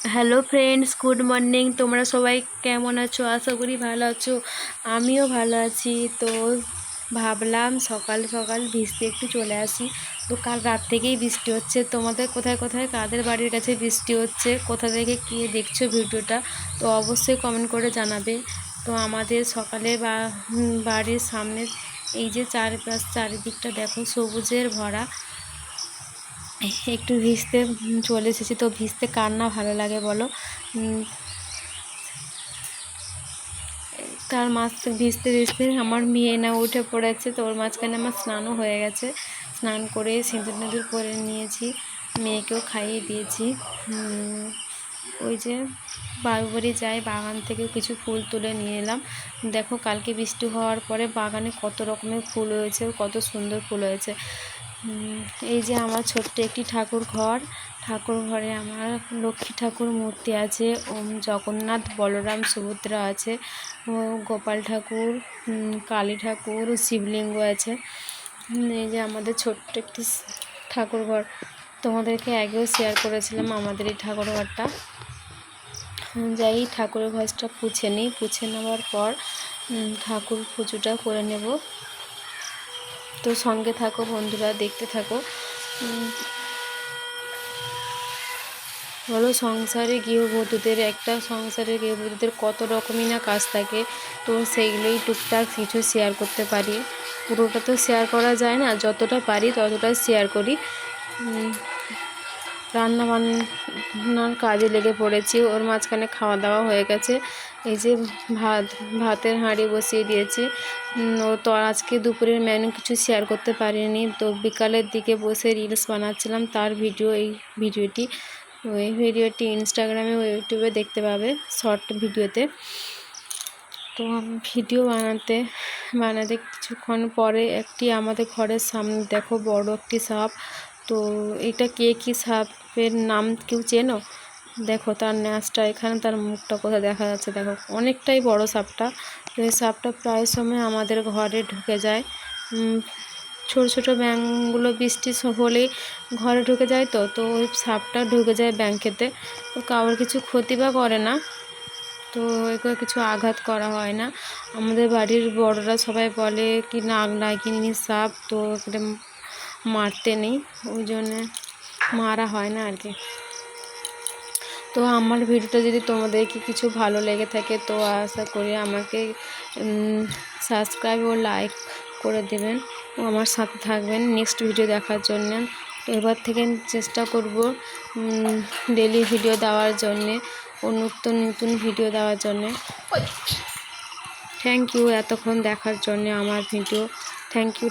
Hello friends, good morning. তোমরা সবাই কেমন আছো? আশা করি ভালো আছো। আমিও ভালো আছি। তো ভাবলাম সকাল সকাল ভিজতে একটু চলে আসি। তো কাল রাত থেকেই বৃষ্টি হচ্ছে। তোমাদের কোথায় কোথায় কাদের বাড়ির কাছে বৃষ্টি হচ্ছে, কোথা থেকে কে দেখছো ভিডিওটা, তো অবশ্যই কমেন্ট করে জানাবে। তো আমাদের সকালে বাড়ির সামনে এই যে চারিদিকটা দেখো সবুজের ভরা। একটু ভিজতে চলে এসেছি। তো ভিজতে কার না ভালো লাগে বলো? তার ভিজতে ভিজতে আমার মেয়ে না উঠে পড়েছে। তো ওর মাঝখানে আমার স্নানও হয়ে গেছে। স্নান করে সিঁদুর টিঁদুর পরে নিয়েছি, মেয়েকেও খাইয়ে দিয়েছি। ওই যে বাড়ি যাই, বাগান থেকে কিছু ফুল তুলে নিয়ে এলাম। দেখো কালকে বৃষ্টি হওয়ার পরে বাগানে কত রকমের ফুল হয়েছে, কত সুন্দর ফুল হয়েছে। এই যে আমার ছোট্ট একটি ঠাকুর ঘরে আমার লক্ষ্মী ঠাকুর মূর্তি আছে, জগন্নাথ, বলরাম, সুভদ্রা আছে, গোপাল ঠাকুর, কালী ঠাকুর, শিবলিঙ্গ আছে। এই যে আমাদের ছোট্ট একটি ঠাকুর ঘর, তোমাদেরকে আগেও শেয়ার করেছিলাম আমাদের এই ঠাকুর ঘরটা। যাই ঠাকুরের ঘরটা পুছে নেওয়ার পর ঠাকুর পুজোটা করে নেব। তো সঙ্গে থাকো বন্ধুরা, দেখতে থাকো। বলো, সংসারে গৃহবধূদের কত রকমই না কাজ থাকে। তো সেইগুলোই টুকটাক কিছু শেয়ার করতে পারি। পুরোটা তো শেয়ার করা যায় না, যতটা পারি ততটা শেয়ার করি। রান্না বান্নার কাজে লেগে পড়েছি, ওর মাঝখানে খাওয়া দাওয়া হয়ে গেছে। এই যে ভাতের হাঁড়ি বসিয়ে দিয়েছি। ও তো আজকে দুপুরের মেনু কিছু শেয়ার করতে পারিনি। তো বিকালের দিকে বসে রিলস বানাচ্ছিলাম, তার ভিডিওটি ইনস্টাগ্রামে ও ইউটিউবে দেখতে পাবে শর্ট ভিডিওতে। তো ভিডিও বানাতে কিছুক্ষণ পরে আমাদের ঘরের সামনে দেখো বড় একটি সাপ। তো এটা কি সাপের নাম কেউ চেনো? দেখো তার ন্যাসটা এখানে, তার মুখটা কোথায় দেখা যাচ্ছে, দেখো অনেকটাই বড় সাপটা। তো এই সাপটা প্রায় সময় আমাদের ঘরে ঢুকে যায়। ছোট ছোট ব্যাঙগুলো বৃষ্টি হলেই ঘরে ঢুকে যায়। তো ওই সাপটা ঢুকে যায় ব্যাঙ খেতে। তো কারোর কিছু ক্ষতি বা করে না, তো এগুলো কিছু আঘাত করা হয় না। আমাদের বাড়ির বড়রা সবাই বলে কি নাক ডাকিনি সাপ, তো এটা মারতে নেই, ওই জন্যে মারা হয় না আর কি। তো আমার ভিডিওটা যদি তোমাদেরকে কিছু ভালো লেগে থাকে, তো আশা করি আমাকে সাবস্ক্রাইব ও লাইক করে দেবেন ও আমার সাথে থাকবেন নেক্সট ভিডিও দেখার জন্য। তো এবার থেকে চেষ্টা করব ডেলি ভিডিও দেওয়ার জন্যে ও নতুন ভিডিও দেওয়ার জন্যে। থ্যাংক ইউ এতক্ষণ দেখার জন্য আমার ভিডিও। Thank you.